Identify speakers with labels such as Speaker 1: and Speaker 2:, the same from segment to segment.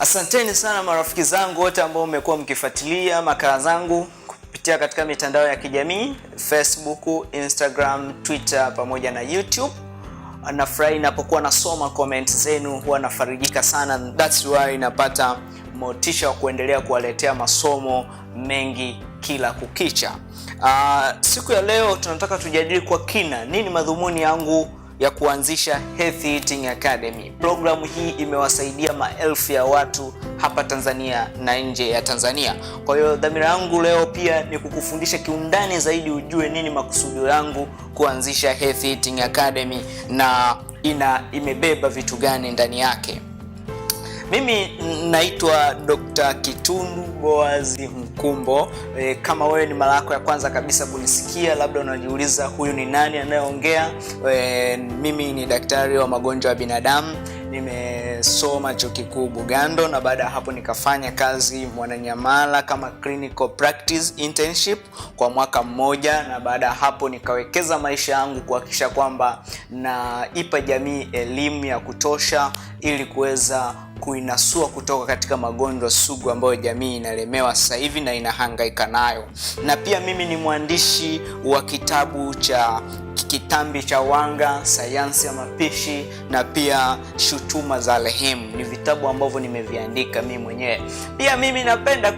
Speaker 1: Asanteni sana marafiki zangu wote ambao mmekuwa mkifuatilia makala zangu kupitia katika mitandao ya kijamii, Facebook, Instagram, Twitter pamoja na YouTube. Nafurahi ninapokuwa nasoma comment zenu, huwa nafarijika sana. That's why napata motisha wa kuendelea kuwaletea masomo mengi kila kukicha. Siku ya leo tunataka tujadili kwa kina nini madhumuni yangu ya kuanzisha Healthy Eating Academy. Programu hii imewasaidia maelfu ya watu hapa Tanzania na nje ya Tanzania. Kwa hiyo dhamira yangu leo pia ni kukufundisha kiundani zaidi ujue nini makusudio yangu kuanzisha Healthy Eating Academy na imebeba vitu gani ndani yake. Mimi naitwa Dr. Kitundu Boaz Mkumbo. Kama wewe ni mara yako ya kwanza kabisa kunisikia, labda unajiuliza huyu ni nani anayeongea, mimi ni daktari wa magonjwa ya binadamu. Nimesoma chuo kikuu Bugando na baada ya hapo nikafanya kazi Mwananyamala kama clinical practice internship kwa mwaka mmoja, na baada ya hapo nikawekeza maisha yangu kuhakikisha kwamba naipa jamii elimu ya kutosha ili kuweza kuinasua kutoka katika magonjwa sugu ambayo jamii inalemewa sasa hivi na inahangaika nayo. Na pia mimi ni mwandishi wa kitabu cha Kitambi cha Wanga, Sayansi ya Mapishi na pia Shutuma za Rehemu. Ni vitabu ambavyo nimeviandika mimi mwenyewe. Pia mimi napenda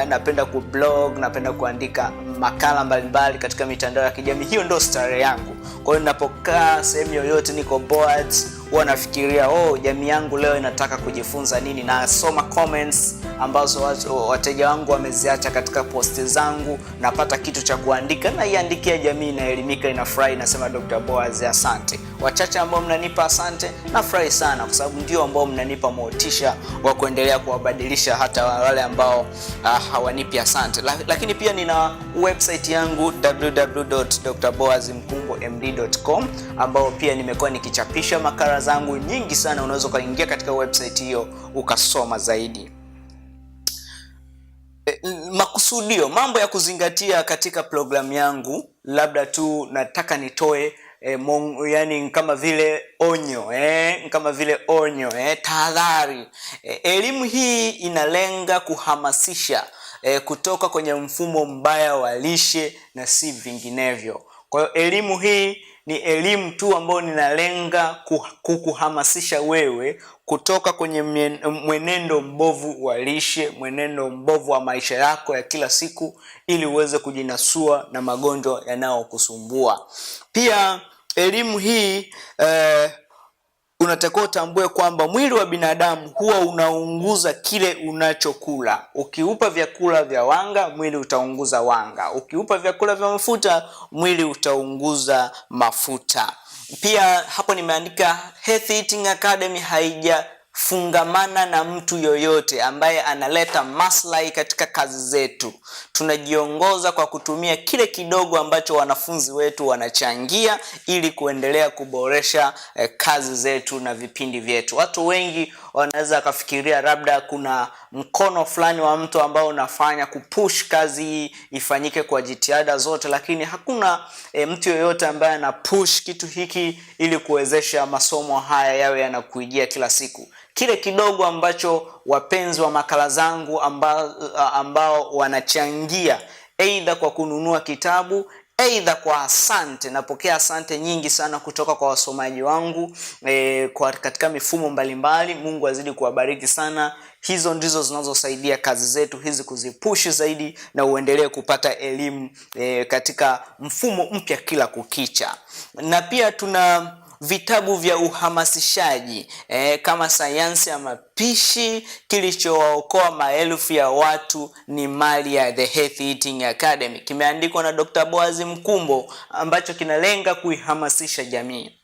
Speaker 1: napenda kuandika makala mbalimbali katika mitandao ya kijamii. Hiyo ndio starehe yangu. Kwa hiyo ninapokaa sehemu yoyote niko bored, huwa nafikiria jamii yangu leo inataka kujifunza nini, na soma comments ambazo wateja wangu wameziacha katika posti zangu, napata kitu cha kuandika na iandikia jamii, na elimika, inafurahi, nasema Dr. Boaz asante. Wachache ambao mnanipa asante nafurahi sana, kwa sababu ndio ambao mnanipa motisha wa kuendelea kuwabadilisha hata wale ambao hawanipi asante. Lakini pia nina website yangu www.drboazmkumbomd.com ambao pia nimekuwa nikichapisha makala zangu nyingi sana. Unaweza kuingia katika website hiyo ukasoma zaidi. Makusudio, mambo ya kuzingatia katika programu yangu, labda tu nataka nitoe yani kama vile onyo, tahadhari. Elimu hii inalenga kuhamasisha kutoka kwenye mfumo mbaya wa lishe na si vinginevyo. Kwa hiyo elimu hii ni elimu tu ambayo ninalenga kukuhamasisha wewe kutoka kwenye mwenendo mbovu wa lishe, mwenendo mbovu wa maisha yako ya kila siku, ili uweze kujinasua na magonjwa yanayokusumbua. Pia elimu hii unatakiwa utambue kwamba mwili wa binadamu huwa unaunguza kile unachokula. Ukiupa vyakula vya wanga, mwili utaunguza wanga. Ukiupa vyakula vya mafuta, mwili utaunguza mafuta. Pia hapo nimeandika Healthy Eating Academy haijafungamana na mtu yoyote ambaye analeta maslahi katika kazi zetu. Tunajiongoza kwa kutumia kile kidogo ambacho wanafunzi wetu wanachangia ili kuendelea kuboresha kazi zetu na vipindi vyetu. Watu wengi wanaweza kufikiria labda kuna mkono fulani wa mtu ambao unafanya kupush kazi hii ifanyike kwa jitihada zote, lakini hakuna mtu yoyote ambaye anapush kitu hiki ili kuwezesha masomo haya yawe yanakuijia kila siku. Kile kidogo ambacho wapenzi wa makala zangu ambao wanachangia, aidha kwa kununua kitabu, aidha kwa asante. Napokea asante nyingi sana kutoka kwa wasomaji wangu katika mifumo mbalimbali. Mungu azidi kuwabariki sana. Hizo ndizo zinazosaidia kazi zetu hizi kuzipushi zaidi na uendelee kupata elimu katika mfumo mpya kila kukicha. Na pia tuna vitabu vya uhamasishaji kama Sayansi ya Mapishi, Kilichowaokoa Maelfu ya Watu ni Mali ya The Healthy Eating Academy. Kimeandikwa na Dr. Boaz Mkumbo ambacho kinalenga kuihamasisha jamii.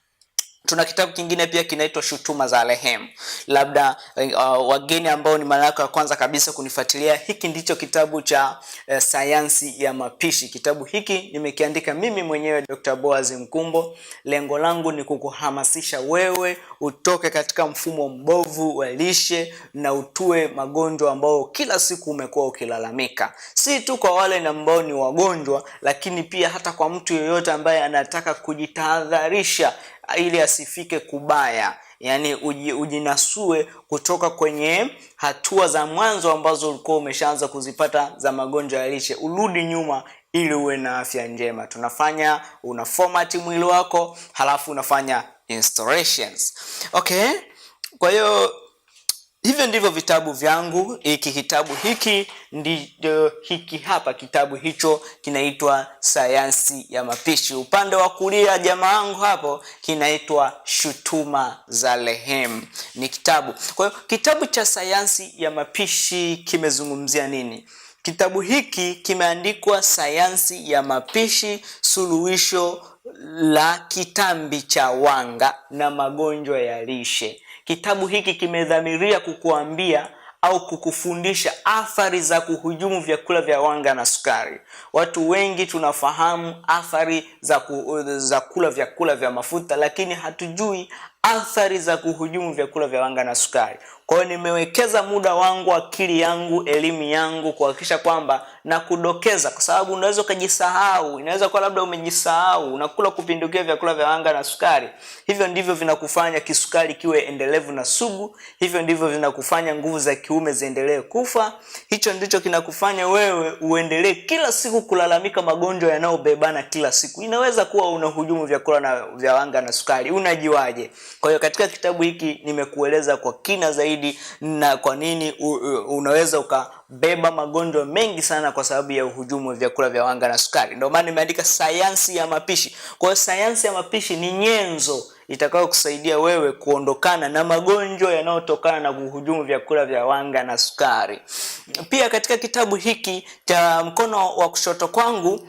Speaker 1: Tuna kitabu kingine pia kinaitwa Shutuma za Rehemu. Labda wageni ambao ni mara yako ya kwanza kabisa kunifuatilia, hiki ndicho kitabu cha Sayansi ya Mapishi. Kitabu hiki nimekiandika mimi mwenyewe Dr. Boaz Mkumbo. Lengo langu ni kukuhamasisha wewe utoke katika mfumo mbovu wa lishe na utue magonjwa ambao kila siku umekuwa ukilalamika. Si tu kwa wale ambao ni wagonjwa, lakini pia hata kwa mtu yeyote ambaye anataka kujitahadharisha ili asifike kubaya. yani ujinasue kutoka kwenye hatua za mwanzo ambazo ulikuwa umeshaanza kuzipata za magonjwa ya lishe, urudi nyuma ili uwe na afya njema. Una format mwili wako, halafu unafanya installations. Okay? Kwa hiyo hivyo ndivyo vitabu vyangu. Kitabu hiki ndio hiki hapa, kitabu hicho kinaitwa Sayansi ya Mapishi. Upande wa kulia jamaa wangu hapo kinaitwa Shutuma za Rehemu. Ni kitabu. Kwa hiyo kitabu cha Sayansi ya Mapishi kimezungumzia nini? Kitabu hiki kimeandikwa Sayansi ya Mapishi, suluhisho la kitambi cha wanga na magonjwa ya lishe. Kitabu hiki kimedhamiria kukuambia au kukufundisha athari za kuhujumu vyakula vya wanga na sukari. Watu wengi tunafahamu athari za kula vyakula vya mafuta, lakini hatujui athari za kuhujumu vyakula vya wanga na sukari. Kwa hiyo nimewekeza muda wangu, akili yangu, elimu yangu kuhakikisha kwamba na kudokeza, kwa sababu unaweza ukajisahau. Inaweza kuwa labda umejisahau, unakula kupindukia vyakula vya wanga na sukari. Hivyo ndivyo vinakufanya kisukari kiwe endelevu na sugu. Hivyo ndivyo vinakufanya nguvu za kiume ziendelee kufa. Hicho ndicho kinakufanya wewe uendelee kila siku kulalamika magonjwa yanayobebana kila siku. Inaweza kuwa unahujumu vyakula vya wanga na sukari. Unajiwaje? Kwa hiyo katika kitabu hiki nimekueleza kwa kina zaidi na kwa nini unaweza ukabeba magonjwa mengi sana kwa sababu ya uhujumu wa vyakula vya wanga na sukari. Ndio maana nimeandika Sayansi ya Mapishi. Kwa hiyo Sayansi ya Mapishi ni nyenzo itakayo kusaidia wewe kuondokana na magonjwa yanayotokana na kuhujumu vyakula vya wanga na sukari. Pia katika kitabu hiki cha mkono wa kushoto kwangu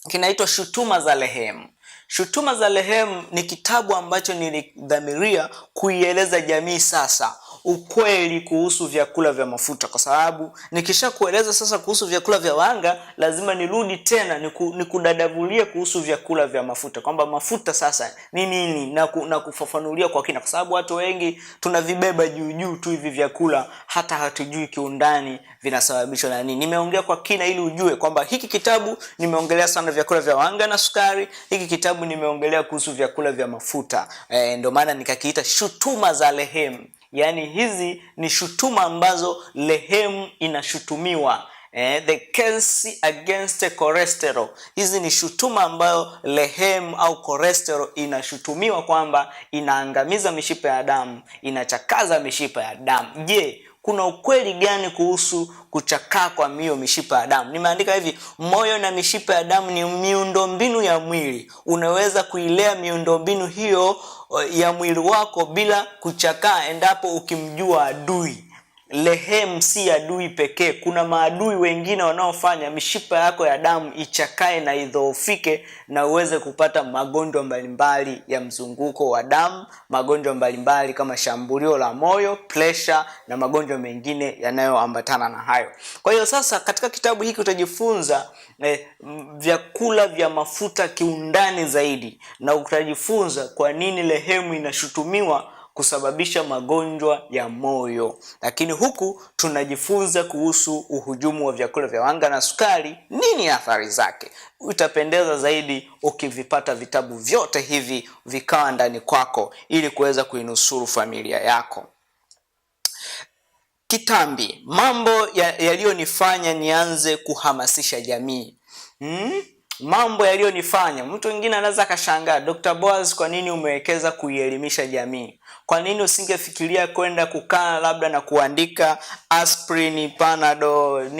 Speaker 1: kinaitwa Shutuma za Rehemu. Shutuma za Rehemu ni kitabu ambacho nilidhamiria kuieleza jamii sasa ukweli kuhusu vyakula vya mafuta, kwa sababu nikisha kueleza sasa kuhusu vyakula vya wanga, lazima nirudi tena nikudadavulia kuhusu vyakula vya mafuta, kwamba mafuta sasa ni nini, na kufafanulia kwa kina, kwa sababu watu wengi tunavibeba juu tu hivi vyakula, hata hatujui kiundani vinasababishwa na nini. Nimeongea kwa kina ili ujue kwamba hiki kitabu nimeongelea sana vyakula vya wanga na sukari, hiki kitabu nimeongelea kuhusu vyakula vya mafuta. Ndio maana nikakiita Shutuma za Rehemu. Yaani hizi ni shutuma ambazo rehemu inashutumiwa. The case against cholesterol. Hizi ni shutuma ambayo rehemu au cholesterol inashutumiwa kwamba inaangamiza mishipa ya damu, inachakaza mishipa ya damu. Je, kuna ukweli gani kuhusu kuchakaa kwa mishipa ya damu? Nimeandika hivi: moyo na mishipa ya damu ni miundombinu ya mwili. Unaweza kuilea miundombinu hiyo ya mwili wako bila kuchakaa endapo ukimjua adui. Rehemu si adui pekee. Kuna maadui wengine wanaofanya mishipa yako ya damu ichakae na idhoofike na uweze kupata magonjwa mbalimbali ya mzunguko wa damu, magonjwa mbalimbali kama shambulio la moyo, pressure na magonjwa mengine yanayoambatana na hayo. Kwa hiyo sasa katika kitabu hiki utajifunza vyakula vya mafuta kiundani zaidi, na utajifunza kwa nini rehemu inashutumiwa kusababisha magonjwa ya moyo. Lakini huku tunajifunza kuhusu uhujumu wa vyakula vya wanga na sukari, nini athari zake. Utapendeza zaidi ukivipata vitabu vyote hivi vikawa ndani kwako ili kuweza kuinusuru familia yako. Kitambi, mambo yaliyonifanya nianze kuhamasisha jamii. Mambo yaliyonifanya, mtu mwingine anaweza kashangaa, Dr. Boaz, kwa nini umewekeza kuielimisha jamii? Kwa nini usingefikiria kwenda kukaa labda na kuandika aspirin, panadol,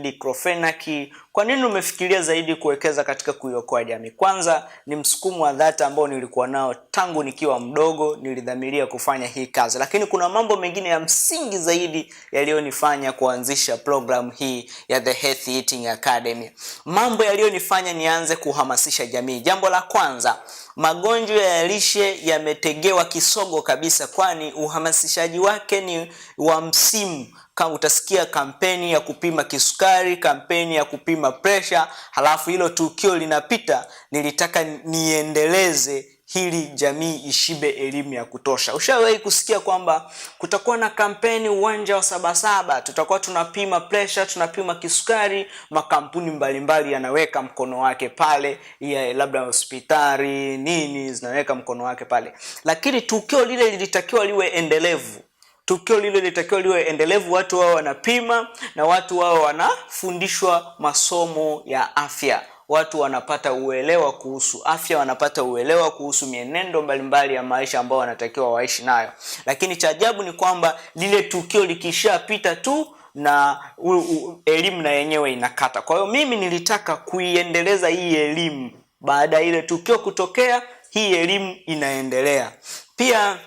Speaker 1: diclofenac? Kwa nini umefikiria zaidi kuwekeza katika kuiokoa jamii? Kwanza ni msukumo wa dhati ambao nilikuwa nao tangu nikiwa mdogo, nilidhamiria kufanya hii kazi. Lakini kuna mambo mengine ya msingi zaidi yaliyonifanya kuanzisha program hii ya The Healthy Eating Academy. Mambo yaliyonifanya nianze kuhamasisha jamii. Jambo la kwanza, magonjwa ya lishe yametegewa kisogo kabisa, kwani uhamasishaji wake ni wa msimu. Kama utasikia kampeni ya kupima kisukari, kampeni ya kupima pressure, halafu hilo tukio linapita, nilitaka niendeleze hili jamii ishibe elimu ya kutosha. Ushawahi kusikia kwamba kutakuwa na kampeni uwanja wa Sabasaba, tutakuwa tunapima pressure, tunapima kisukari, makampuni mbalimbali yanaweka mkono wake pale, ya labda hospitali nini zinaweka mkono wake pale. Lakini tukio lile lilitakiwa liwe endelevu. Watu wao wanapima na watu wao wanafundishwa masomo ya afya. Watu wanapata uelewa kuhusu afya, wanapata uelewa kuhusu mienendo mbalimbali ya maisha ambao wanatakiwa waishi nayo. Lakini cha ajabu ni kwamba lile tukio likishapita tu na elimu na yenyewe inakata. Kwa hiyo mimi nilitaka kuiendeleza hii elimu. Baada ile tukio kutokea, hii elimu inaendelea. Pia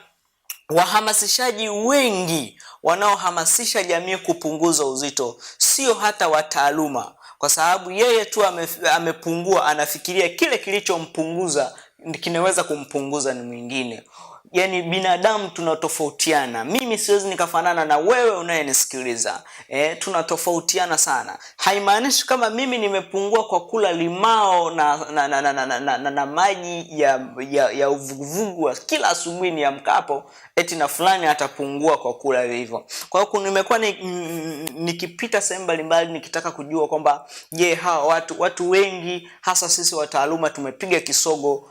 Speaker 1: wahamasishaji wengi wanaohamasisha jamii kupunguza uzito sio hata wataaluma, kwa sababu yeye tu amepungua, anafikiria kile kilichompunguza kinaweza kumpunguza ni mwingine. Yani binadamu tunatofautiana. Mimi siwezi nikafanana na wewe unayenisikiliza. Tunatofautiana sana. Haimaanishi kama mimi nimepungua kwa kula limao na maji ya uvuguvugu wa kila asubuhi niamkapo, eti na fulani atapungua kwa kula hivyo. Kwa hiyo nimekuwa nikipita sehemu mbalimbali nikitaka kujua kwamba hawa watu wengi hasa sisi wataaluma tumepiga kisogo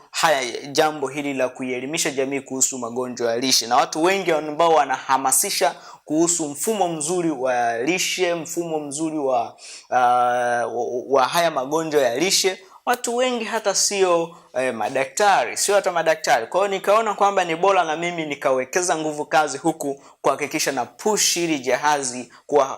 Speaker 1: jambo hili la kuielimisha jamii kuhusu magonjwa ya lishe, na watu wengi ambao wanahamasisha kuhusu mfumo mzuri wa lishe, mfumo mzuri wa haya magonjwa ya lishe, watu wengi hata sio madaktari. Kwa hiyo nikaona kwamba ni bora na mimi nikawekeza nguvu kazi huku kuhakikisha na push hili jahazi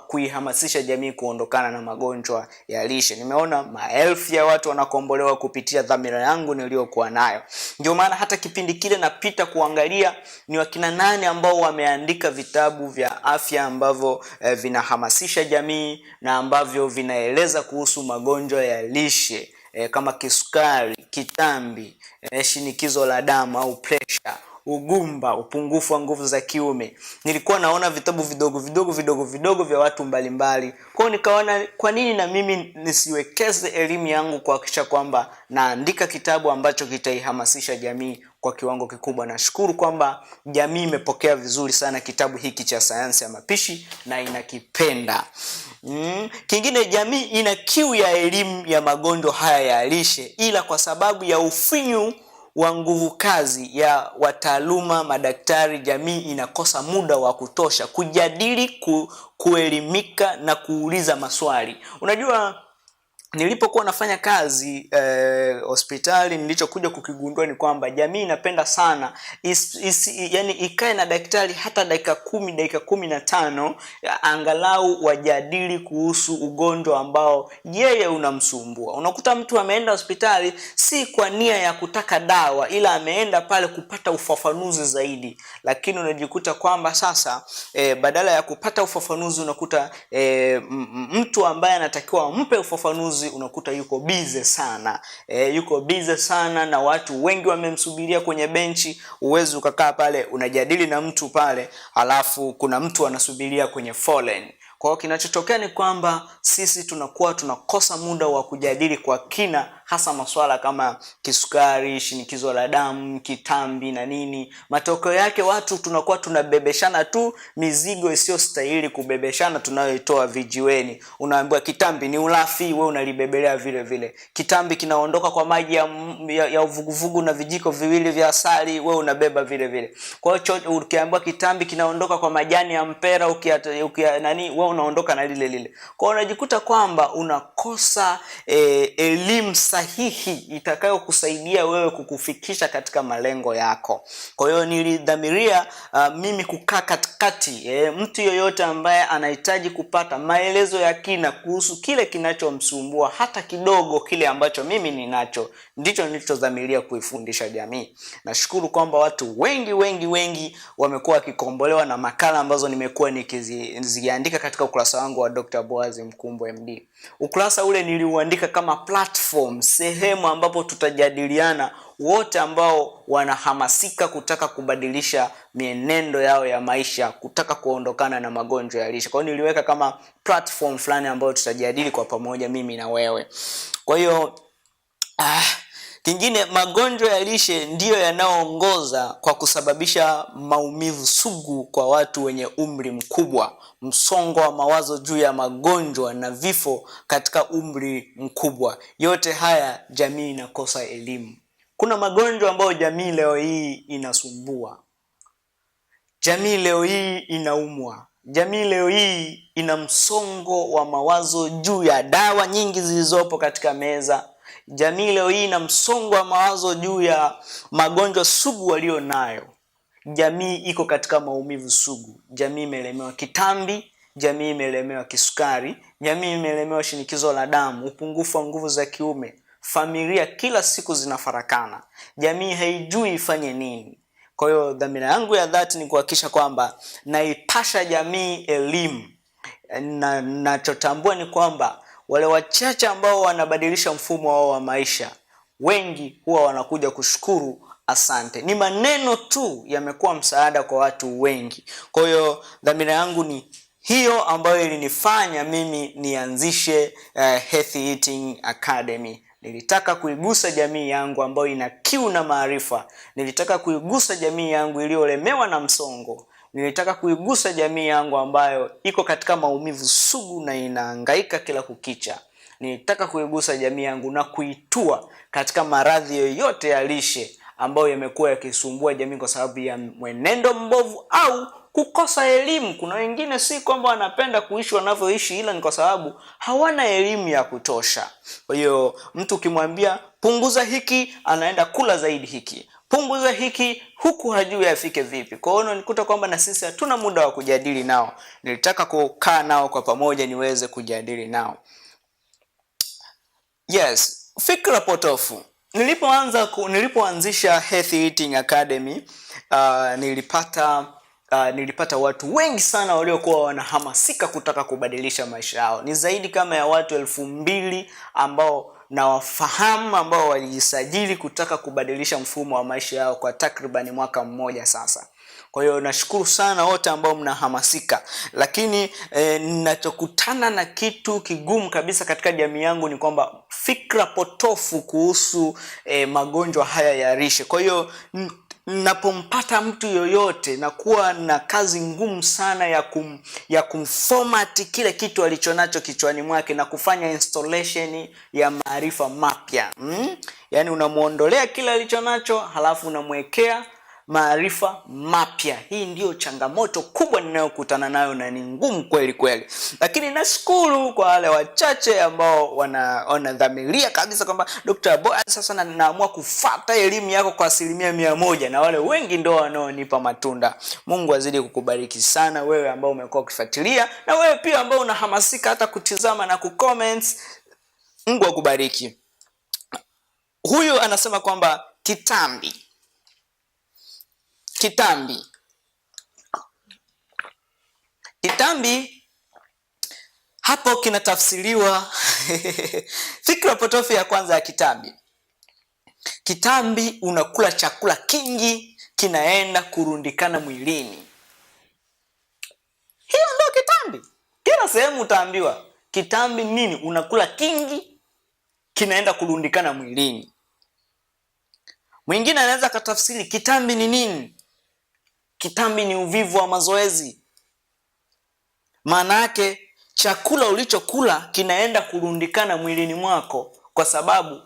Speaker 1: kuihamasisha jamii kuondokana na magonjwa ya lishe. Nimeona maelfu ya watu wanakombolewa kupitia dhamira yangu niliyokuwa nayo. Ndio maana hata kipindi kile napita kuangalia ni wakina nani ambao wameandika vitabu vya afya ambavyo vinahamasisha jamii na ambavyo vinaeleza kuhusu magonjwa ya lishe. Kama kisukari, kitambi, shinikizo la damu au pressure, ugumba, upungufu wa nguvu za kiume. Nilikuwa naona vitabu vidogo vya watu mbalimbali. Kwa hiyo nikaona kwa nini na mimi nisiwekeze elimu yangu kuhakikisha kwamba naandika kitabu ambacho kitaihamasisha jamii kwa kiwango kikubwa. Nashukuru kwamba jamii imepokea vizuri sana kitabu hiki cha sayansi ya mapishi na inakipenda. Kingine, jamii ina kiu ya elimu ya magonjwa haya ya lishe, ila kwa sababu ya ufinyu wa nguvu kazi ya wataaluma, madaktari, jamii inakosa muda wa kutosha kujadili, kuelimika na kuuliza maswali. Unajua, nilipokuwa nafanya kazi hospitali, nilichokuja kukigundua ni kwamba jamii inapenda sana yani ikae na daktari hata dakika 10, dakika 15 angalau wajadili kuhusu ugonjwa ambao yeye unamsumbua. Unakuta mtu ameenda hospitali si kwa nia ya kutaka dawa, ila ameenda pale kupata ufafanuzi zaidi. Lakini unajikuta kwamba sasa badala ya kupata ufafanuzi unakuta mtu ambaye anatakiwa mpe ufafanuzi unakuta yuko busy sana na watu wengi wamemsubiria kwenye benchi. Uwezo ukakaa pale unajadili na mtu pale, alafu kuna mtu anasubiria kwenye foleni. Kwa hiyo kinachotokea ni kwamba sisi tunakuwa tunakosa muda wa kujadili kwa kina, hasa masuala kama kisukari, shinikizo la damu, kitambi na nini. Matokeo yake watu tunakuwa tunabebeshana tu mizigo isiyo stahili kubebeshana, tunayoitoa vijiweni. Unaambiwa kitambi ni ulafi, wewe unalibebelea vile vile. Kitambi kinaondoka kwa maji ya uvuguvugu na vijiko viwili vya asali, wewe unabeba vile vile. Kwa hiyo ukiambiwa kitambi kinaondoka kwa majani ya mpera, wewe unaondoka na lile. Kwa hiyo unajikuta kwamba unakosa elimu sahihi itakayokusaidia wewe kukufikisha katika malengo yako. Kwa hiyo nilidhamiria mimi kukaa katikati. Mtu yoyote ambaye anahitaji kupata maelezo ya kina kuhusu kile kinachomsumbua, hata kidogo kile ambacho mimi ninacho, ndicho nilichodhamiria kuifundisha jamii. Nashukuru kwamba watu wengi wamekuwa wakikombolewa na makala ambazo nimekuwa nikiziandika katika ukurasa wangu wa Dr. Boaz Mkumbwe MD. Ukurasa ule niliuandika kama platform, sehemu ambapo tutajadiliana wote ambao wanahamasika kutaka kubadilisha mienendo yao ya maisha, kutaka kuondokana na magonjwa ya lishe. Kwa hiyo niliweka kama platform fulani ambayo tutajadili kwa pamoja mimi na wewe. Kwa hiyo Kingine, magonjwa ya lishe ndiyo yanayoongoza kwa kusababisha maumivu sugu kwa watu wenye umri mkubwa, msongo wa mawazo juu ya magonjwa na vifo katika umri mkubwa. Yote haya jamii inakosa elimu. Kuna magonjwa ambayo jamii leo hii inasumbua. Jamii leo hii inaumwa. Jamii leo hii ina msongo wa mawazo juu ya dawa nyingi zilizopo katika meza. Jamii leo hii ina msongo wa mawazo juu ya magonjwa sugu walio nayo. Jamii iko katika maumivu sugu. Jamii imelemewa kitambi, jamii imelemewa kisukari, jamii imelemewa shinikizo la damu, upungufu wa nguvu za kiume. Familia kila siku zinafarakana. Jamii haijui ifanye nini. Kwa hiyo dhamira yangu ya dhati ni kuhakikisha kwamba naipasha jamii elimu. Na nachotambua ni kwamba wale wachache ambao wanabadilisha mfumo wao wa maisha, wengi huwa wanakuja kushukuru asante. Ni maneno tu yamekuwa msaada kwa watu wengi. Kwa hiyo dhamira yangu ni hiyo ambayo ilinifanya mimi nianzishe Healthy Eating Academy. Nilitaka kuigusa jamii yangu ambayo ina kiu na maarifa. Nilitaka kuigusa jamii yangu iliyolemewa na msongo. Nilitaka kuigusa jamii yangu ambayo iko katika maumivu sugu na inahangaika kila kukicha. Nilitaka kuigusa jamii yangu na kuitua katika maradhi yoyote ya lishe ambayo yamekuwa yakisumbua jamii kwa sababu ya mwenendo mbovu au kukosa elimu. Kuna wengine si kwamba wanapenda kuishi wanavyoishi, ila ni kwa sababu hawana elimu ya kutosha. Kwa hiyo mtu ukimwambia punguza hiki, anaenda kula zaidi hiki. Punguza hiki, huku hajui afike vipi. Kwa hiyo nikuta kwamba na sisi hatuna muda wa kujadili nao. Nilitaka kukaa nao kwa pamoja niweze kujadili nao. Yes, fikra potofu. Nilipoanzisha Healthy Eating Academy, nilipata watu wengi sana waliokuwa wanahamasika kutaka kubadilisha maisha yao. Ni zaidi kama ya watu 2000 ambao nawafahamu ambao walijisajili kutaka kubadilisha mfumo wa maisha yao kwa takriban mwaka mmoja sasa. Kwa hiyo nashukuru sana wote ambao mnahamasika. Lakini ninachokutana na kitu kigumu kabisa katika jamii yangu ni kwamba fikra potofu kuhusu magonjwa haya ya lishe. Kwa hiyo napompata mtu yoyote na kuwa na kazi ngumu sana ya kumformat kile kitu alichonacho kichwani mwake na kufanya installation ya maarifa mapya. Yaani unamuondolea kile alichonacho halafu unamwekea maarifa mapya. Hii ndio changamoto kubwa ninayokutana nayo na ni ngumu kweli kweli. Lakini nashukuru kwa wale wachache ambao wanadhamiria kabisa kwamba Dr. Boaz sasa naamua kufuata elimu yako kwa 100%, na wale wengi ndio wanaonipa matunda. Mungu azidi kukubariki sana wewe ambao umekuwa ukifuatilia, na wewe pia ambao unahamasika hata kutizama na kucomment. Mungu akubariki. Huyu anasema kwamba kitambi hapo kinatafsiriwa fikra potofu ya kwanza ya kitambi. Kitambi, unakula chakula kingi kinaenda kurundikana mwilini. Hiyo ndio kitambi. Kila sehemu utaambiwa kitambi nini? Unakula kingi kinaenda kurundikana mwilini. Mwingine anaweza katafsiri kitambi ni nini? Kitambi ni uvivu wa mazoezi. Maana yake chakula ulichokula kinaenda kurundikana mwilini mwako kwa sababu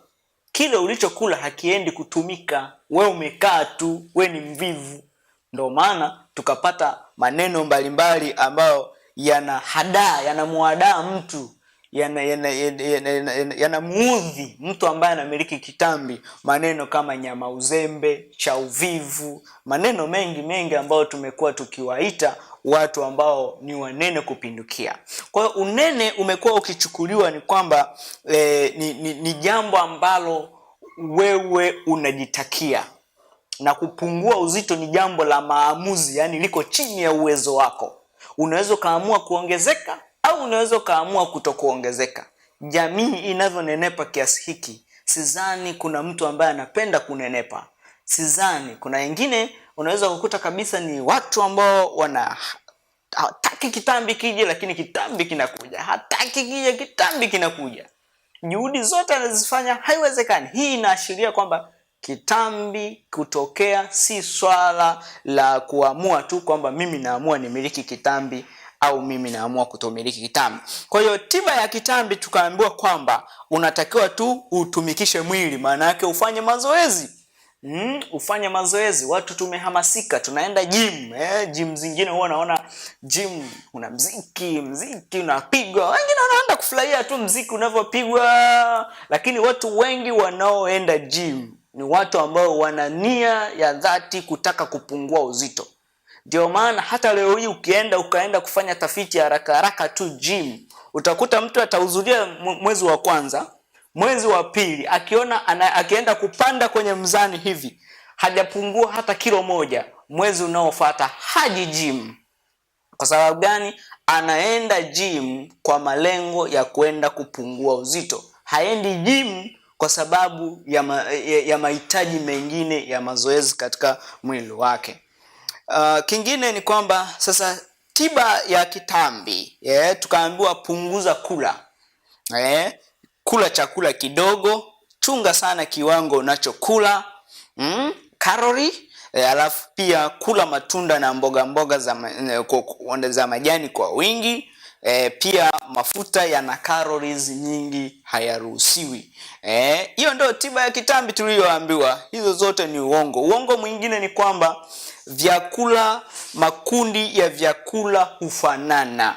Speaker 1: kile ulichokula hakiendi kutumika. Wewe umekaa tu, wewe ni mvivu. Ndio maana tukapata maneno mbalimbali ambayo yanamuadaa mtu, yanamuudhi mtu ambaye anamiliki kitambi. Maneno kama nyama uzembe, cha uvivu, maneno mengi ambayo tumekuwa tukiwaita watu ambao ni wanene kupindukia. Kwa hiyo unene umekuwa ukichukuliwa ni kwamba ni jambo ambalo wewe unajitakia, na kupungua uzito ni jambo la maamuzi, yani liko chini ya uwezo wako. Unaweza kaamua kuongezeka au unaweza kaamua kutokuongezeka. Jamii inavyonenepa kiasi hiki, sidhani kuna mtu ambaye anapenda kunenepa. Sidhani. Kuna wengine unaweza kukuta kabisa ni watu ambao hataki kitambi kije, lakini kitambi kinakuja. Hataki kije, kitambi kinakuja. juhudi zote anazifanya, haiwezekani. Hii inaashiria kwamba kitambi kutokea si swala la kuamua tu kwamba mimi naamua nimiliki kitambi au mimi naamua kutomiliki kitambi. Kwa hiyo tiba ya kitambi tukaambiwa kwamba unatakiwa tu utumikishe mwili, maana yake ufanye mazoezi. Ufanye mazoezi. Watu tumehamasika, tunaenda gym. Gym zingine huwa naona gym una mziki unapigwa. Wengine wanaenda kufurahia tu mziki unavyopigwa, lakini watu wengi wanaoenda gym ni watu ambao wana nia ya dhati kutaka kupungua uzito. Ndio maana hata leo hii ukaenda kufanya tafiti haraka haraka tu gym, utakuta mtu atahudhuria mwezi wa kwanza, mwezi wa pili akienda kupanda kwenye mzani hivi hajapungua hata kilo moja, mwezi unaofuata haji gym. Kwa sababu gani? Anaenda gym kwa malengo ya kwenda kupungua uzito. Haendi gym kwa sababu ya mahitaji mengine ya mazoezi katika mwili wake. Kingine ni kwamba sasa tiba ya kitambi, tukaambiwa punguza kula. Kula chakula kidogo, chunga sana kiwango unachokula, kalori, alafu pia kula matunda na mboga za majani kwa wingi. Pia mafuta yana calories nyingi, hayaruhusiwi. Hiyo ndio tiba ya kitambi tuliyoambiwa. Hizo zote ni uongo. Uongo mwingine ni kwamba makundi ya vyakula hufanana.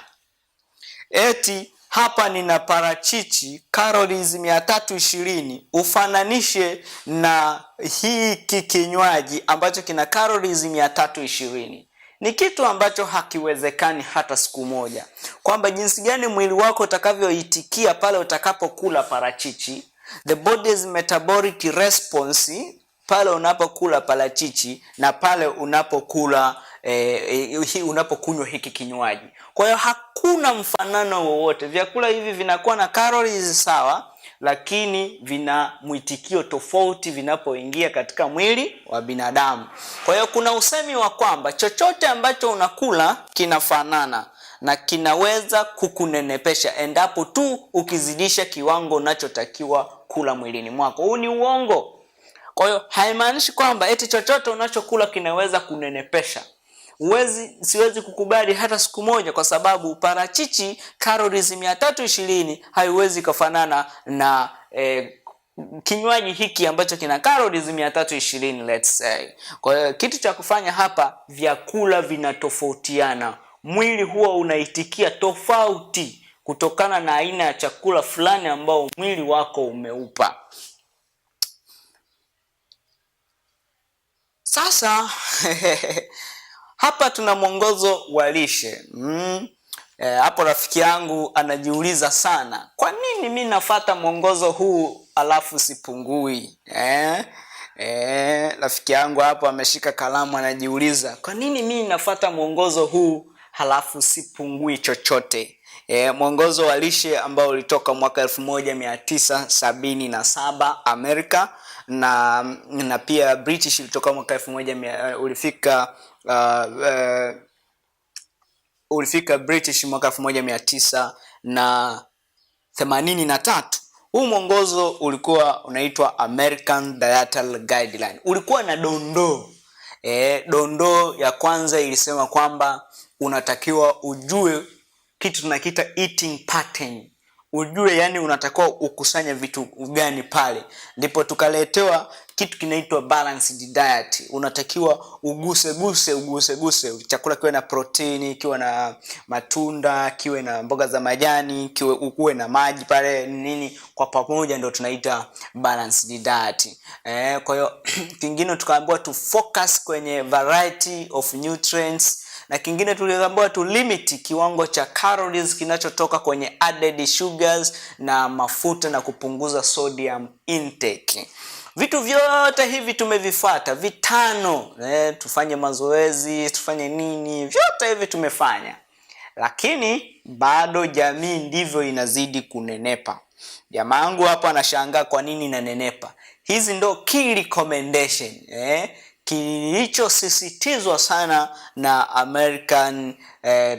Speaker 1: Eti hapa nina parachichi calories 320, ufananishe na hiki kinywaji ambacho kina calories 320. Ni kitu ambacho hakiwezekani hata siku moja. Kwamba jinsi gani mwili wako utakavyoitikia pale utakapokula parachichi, the body's metabolic response pale unapokula parachichi na pale unapokunywa hiki kinywaji. Kwa hiyo hakuna mfanano wowote. Vyakula hivi vinakuwa na calories sawa, lakini vina mwitikio tofauti vinapoingia katika mwili wa binadamu. Kwa hiyo kuna usemi wa kwamba chochote ambacho unakula kinafanana na kinaweza kukunenepesha endapo tu ukizidisha kiwango unachotakiwa kula mwilini mwako. Huu ni uongo. Kwa hiyo haimaanishi kwamba eti chochote unachokula kinaweza kunenepesha. Siwezi kukubali hata siku moja, kwa sababu parachichi calories 320 haiwezi kufanana na kinywaji hiki ambacho kina calories 320, let's say. Kwa hiyo kitu cha kufanya hapa, vyakula vinatofautiana. Mwili huwa unaitikia tofauti kutokana na aina ya chakula fulani ambao mwili wako umeupa. Sasa hapa tuna mwongozo wa lishe. Hapo rafiki yangu anajiuliza sana, kwa nini mimi nafuata mwongozo huu alafu sipungui? Rafiki yangu hapo ameshika kalamu anajiuliza, kwa nini mimi nafuata mwongozo huu halafu sipungui chochote? Mwongozo wa lishe ambao ulitoka mwaka 1977 Amerika, na pia British ulitoka mwaka ulifika British mwaka 1983. Huu mwongozo ulikuwa unaitwa American Dietary Guideline. Ulikuwa na dondoo. Dondoo ya kwanza ilisema kwamba unatakiwa ujue kitu tunakiita eating pattern. Ujue yani unatakiwa ukusanya vitu gani pale. Ndipo tukaletewa kitu kinaitwa balanced diet. Unatakiwa uguse chakula kiwe na proteini, kiwe na matunda, kiwe na mboga za majani, kuwe na maji pale nini, kwa pamoja ndio tunaita balanced diet. Kwa hiyo kingine tukaambiwa tu focus kwenye variety of nutrients, na kingine tuliambiwa tu limit kiwango cha calories kinachotoka kwenye added sugars na mafuta, na kupunguza sodium intake. Vitu vyote hivi tumevifuata, vitano. Tufanye mazoezi, tufanye nini, vyote hivi tumefanya. Lakini bado jamii ndivyo inazidi kunenepa. Jamaa wangu hapa anashangaa kwa nini inanenepa. Hizi ndo key recommendation. kilichosisitizwa sana na American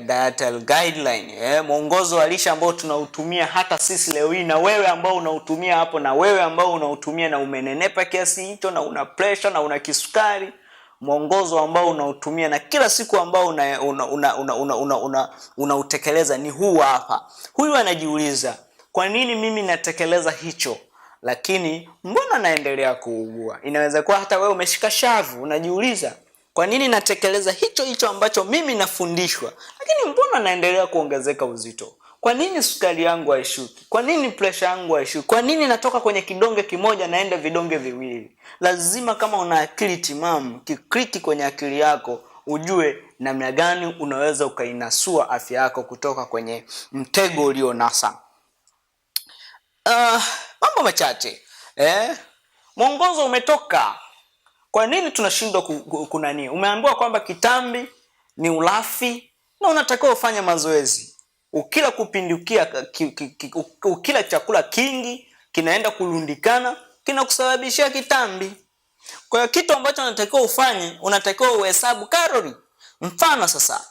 Speaker 1: Dietary Guideline, mwongozo wa lishe ambao tunautumia hata sisi leo hii, na wewe ambao unautumia hapo, na wewe ambao unautumia na umenenepa kiasi hicho, na una pressure na una kisukari, mwongozo ambao unautumia na kila siku ambao unautekeleza ni huu hapa. Huyu anajiuliza, kwa nini mimi natekeleza hicho lakini mbona naendelea kuugua? Inaweza kuwa hata wewe umeshika shavu, unajiuliza, kwa nini natekeleza hicho ambacho mimi nafundishwa, lakini mbona naendelea kuongezeka uzito? Kwa nini sukari yangu haishuki? Kwa nini pressure yangu haishuki? Kwa nini natoka kwenye kidonge kimoja naenda vidonge viwili? Lazima kama una akili timamu, kikliki kwenye akili yako, ujue namna gani unaweza ukainasua afya yako kutoka kwenye mtego ulionasa. Mambo machache. Mwongozo umetoka. Kwa nini tunashindwa kunani? Umeambiwa kwamba kitambi ni ulafi na unatakiwa ufanye mazoezi. Ukila kupindukia, ukila chakula kingi kinaenda kulundikana, kinakusababishia kitambi. Kwa hiyo kitu ambacho unatakiwa ufanye, unatakiwa uhesabu kalori. Mfano sasa,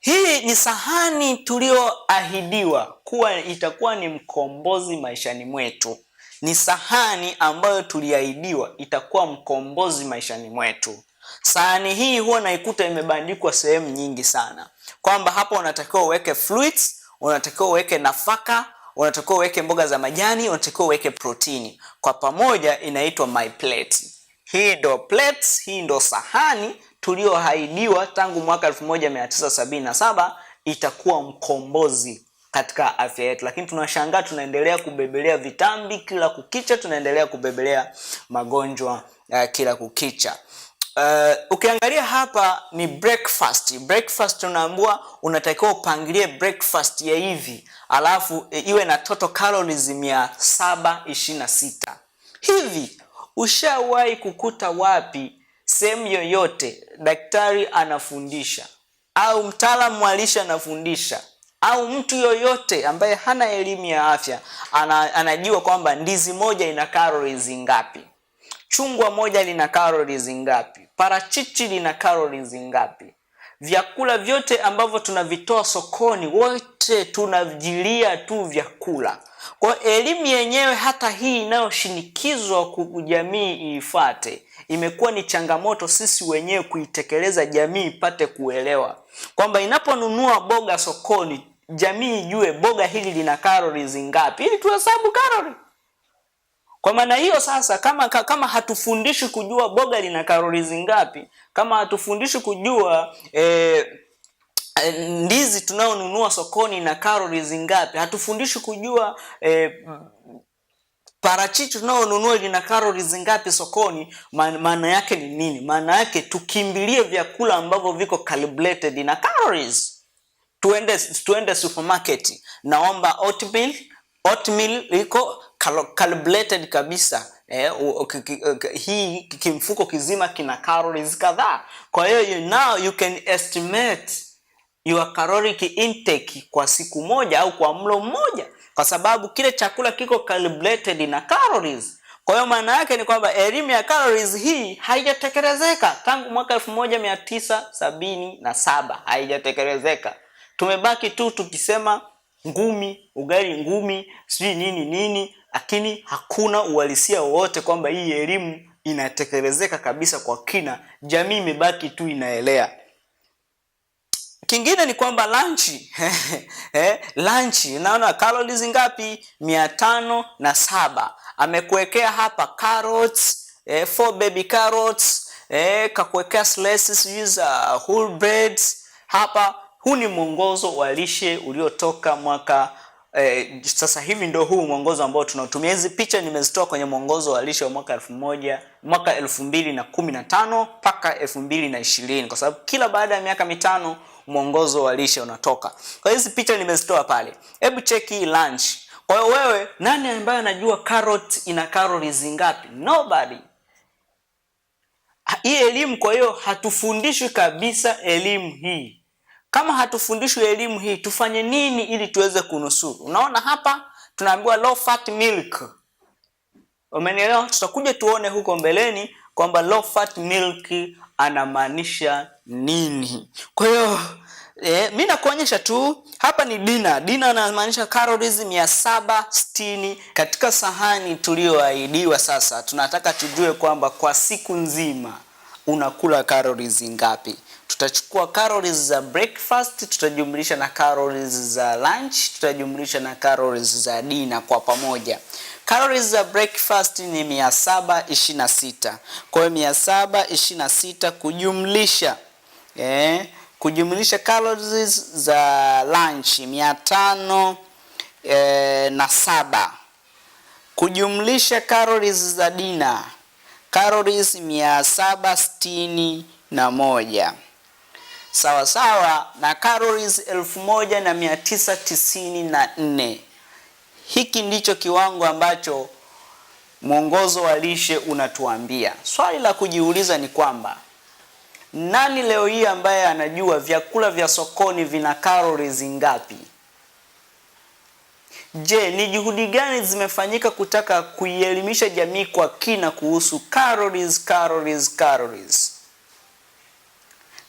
Speaker 1: hii ni sahani tulioahidiwa kuwa itakuwa ni mkombozi maishani mwetu. Ni sahani ambayo tuliahidiwa itakuwa mkombozi maishani mwetu. Sahani hii huwa naikuta imebandikwa sehemu nyingi sana, kwamba hapo unatakiwa uweke fluids, unatakiwa uweke nafaka, unatakiwa uweke mboga za majani, unatakiwa uweke protini. Kwa pamoja inaitwa my plate. Hii ndo plates, hii ndo sahani tulioahidiwa tangu mwaka 1977 itakuwa mkombozi katika afya yetu. Lakini tunashangaa tunaendelea kubebelea vitambi kila kukicha, tunaendelea kubebelea magonjwa kila kukicha. Ukiangalia hapa ni breakfast. Breakfast tunaambiwa unatakiwa upangilie breakfast ya hivi, alafu iwe na total calories 726. Hivi ushawahi kukuta wapi sehemu yoyote daktari anafundisha au mtaalamu wa lishe anafundisha au mtu yoyote ambaye hana elimu ya afya anajua kwamba ndizi moja ina calories ngapi, chungwa moja lina calories ngapi, parachichi lina calories ngapi? Vyakula vyote ambavyo tunavitoa sokoni, wote tunavijilia tu vyakula. Kwa elimu yenyewe hata hii inayoshinikizwa jamii iifuate, imekuwa ni changamoto sisi wenyewe kuitekeleza, jamii ipate kuelewa kwamba inaponunua boga sokoni, jamii ijue boga hili lina calories ngapi ili tuhesabu calories. Kwa maana hiyo sasa, kama hatufundishi kujua boga lina calories ngapi, kama hatufundishi kujua ndizi tunayonunua sokoni na calories ngapi, hatufundishi kujua parachichi tunayonunua lina calories ngapi sokoni, maana yake ni nini? Maana yake tukimbilie vyakula ambavyo viko calibrated na calories. Tuende supermarket, naomba oatmeal liko calibrated kabisa. Hii kimfuko kizima kina calories kadhaa. Kwa hiyo now you can estimate your caloric intake kwa siku moja au kwa mlo mmoja, kwa sababu kile chakula kiko calibrated na calories. Kwa hiyo maana yake ni kwamba elimu ya calories hii haijatekelezeka tangu mwaka 1977, haijatekelezeka. Tumebaki tu tukisema ngumi, ugali ngumi, sijui nini, lakini hakuna uhalisia wowote kwamba hii elimu inatekelezeka kabisa kwa kina. Jamii imebaki tu inaelea. Kingine ni kwamba lunch lunch unaona calories ngapi? 507. Amekuwekea hapa carrots, 4 baby carrots, kakuwekea slices za whole breads hapa. Huu ni mwongozo wa lishe uliotoka mwaka sasa hivi ndio huu mwongozo ambao tunatumia. Hizi picha nimezitoa kwenye mwongozo wa lishe wa mwaka 2015 mpaka 2020, kwa sababu kila baada ya miaka 5 mwongozo wa lishe unatoka. Kwa hizi picha nimezitoa pale. Hebu cheki lunch. Kwa hiyo wewe, nani ambaye anajua carrot ina calories ngapi? Nobody. Hii elimu, kwa hiyo hatufundishwi kabisa elimu hii. Kama hatufundishwi elimu hii, tufanye nini ili tuweze kunusuru? Unaona hapa tunaambiwa low fat milk. Umenielewa? Tutakuja tuone huko mbeleni kwamba low fat milk anamaanisha nini. Kwa hiyo mimi nakuonyesha tu hapa ni dina. Dina anamaanisha calories 760 katika sahani tuliyoahidiwa. Sasa tunataka tujue kwamba kwa siku nzima unakula calories ngapi. Tutachukua calories za breakfast, tutajumlisha na calories za lunch, tutajumlisha na calories za dinner kwa pamoja. Calories za breakfast ni 726. Kwa hiyo 726 kujumlisha calories za lunch 507, kujumlisha calories za dinner calories 761, sawa sawa na calories 1994. Hiki ndicho kiwango ambacho mwongozo wa lishe unatuambia. Swali la kujiuliza ni kwamba nani leo hii ambaye anajua vyakula vya sokoni vina calories ngapi? Je, ni juhudi gani zimefanyika kutaka kuielimisha jamii kwa kina kuhusu calories?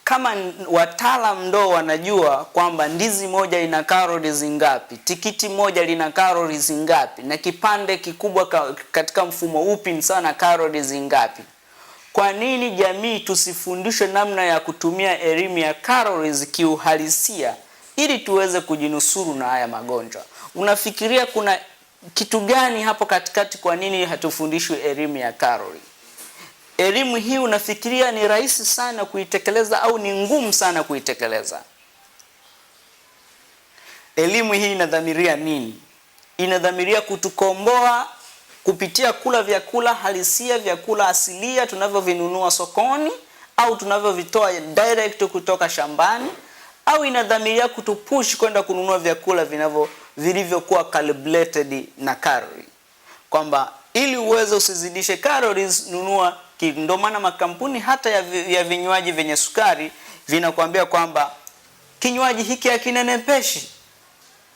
Speaker 1: Kama wataalamu ndo wanajua kwamba ndizi moja ina calories ngapi, tikiti moja lina calories ngapi, na kipande kikubwa katika mfumo upi ni sawa na calories ngapi, kwa nini jamii tusifundishwe namna ya kutumia elimu ya calories kiuhalisia ili tuweze kujinusuru na haya magonjwa? Unafikiria kuna kitu gani hapo katikati? Kwa nini hatufundishwi elimu ya calorie? Elimu hii unafikiria ni rahisi sana kuitekeleza au ni ngumu sana kuitekeleza? Elimu hii inadhamiria nini? Inadhamiria kutukomboa kupitia kula vyakula halisia, vyakula asilia tunavyovinunua sokoni au tunavyovitoa direct kutoka shambani, au inadhamiria kutupush kwenda kununua vyakula vilivyokuwa calibrated na calorie, kwamba ili uweze usizidishe calories nunua. Ndio maana makampuni hata ya vinywaji vyenye sukari vinakuambia kwamba kinywaji hiki hakinenepeshi,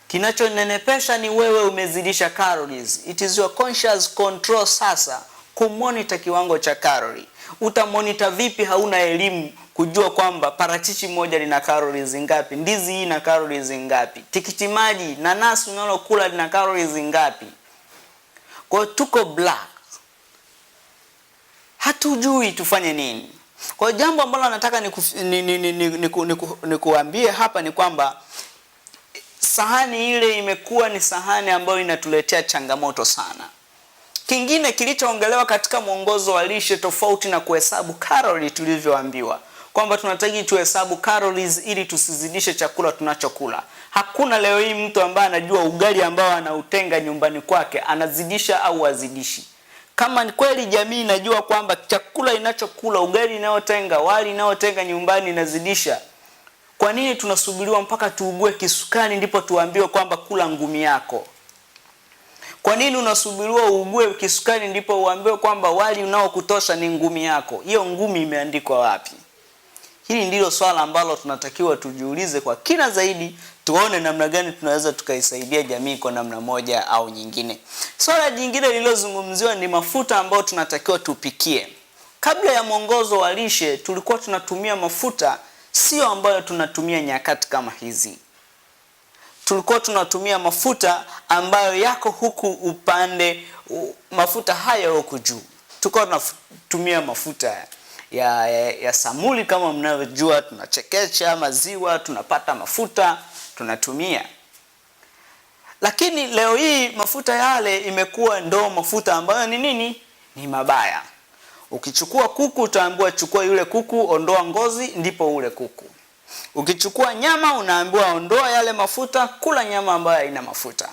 Speaker 1: kinachonenepesha ni wewe umezidisha calories. It is your conscious control sasa kumonitor kiwango cha calorie. Utamonitor vipi hauna elimu kujua kwamba parachichi moja lina calories ngapi, ndizi hii ina calories ngapi, tikiti maji, nanasi unalokula lina calories ngapi? Kwa tuko black, hatujui tufanye nini. Kwa jambo ambalo nataka nikuambie hapa ni kwamba sahani ile imekuwa ni sahani ambayo inatuletea changamoto sana. Kingine kilichoongelewa katika mwongozo wa lishe, tofauti na kuhesabu calorie tulivyoambiwa kwamba tunataka tuhesabu calories ili tusizidishe chakula tunachokula. Hakuna leo hii mtu ambaye anajua ugali ambao anautenga nyumbani kwake anazidisha au azidishi. Kama ni kweli jamii inajua kwamba chakula inachokula, ugali inayotenga, wali inayotenga nyumbani inazidisha, kwa nini tunasubiriwa mpaka tuugue kisukari ndipo tuambiwe kwamba kula ngumi yako? Kwa nini unasubiriwa uugue kisukari ndipo uambiwe kwamba wali unaokutosha ni ngumi yako? Hiyo ngumi imeandikwa wapi? Hili ndilo swala ambalo tunatakiwa tujiulize kwa kina zaidi, tuone namna gani tunaweza tukaisaidia jamii kwa namna moja au nyingine. Swala jingine lililozungumziwa ni mafuta ambayo tunatakiwa tupikie. Kabla ya mwongozo wa lishe tulikuwa tunatumia mafuta sio ambayo tunatumia nyakati kama hizi. Tulikuwa tunatumia mafuta ambayo yako huku upande, mafuta haya huku juu. Tulikuwa tunatumia mafuta ya samuli kama mnavyojua, tunachekecha maziwa, tunapata mafuta, tunatumia. Lakini leo hii mafuta yale imekuwa ndo mafuta ambayo ni nini? Ni mabaya. Ukichukua kuku utaambiwa chukua yule kuku, ondoa ngozi ndipo ule kuku. Ukichukua nyama unaambiwa ondoa yale mafuta, kula nyama ambayo haina mafuta.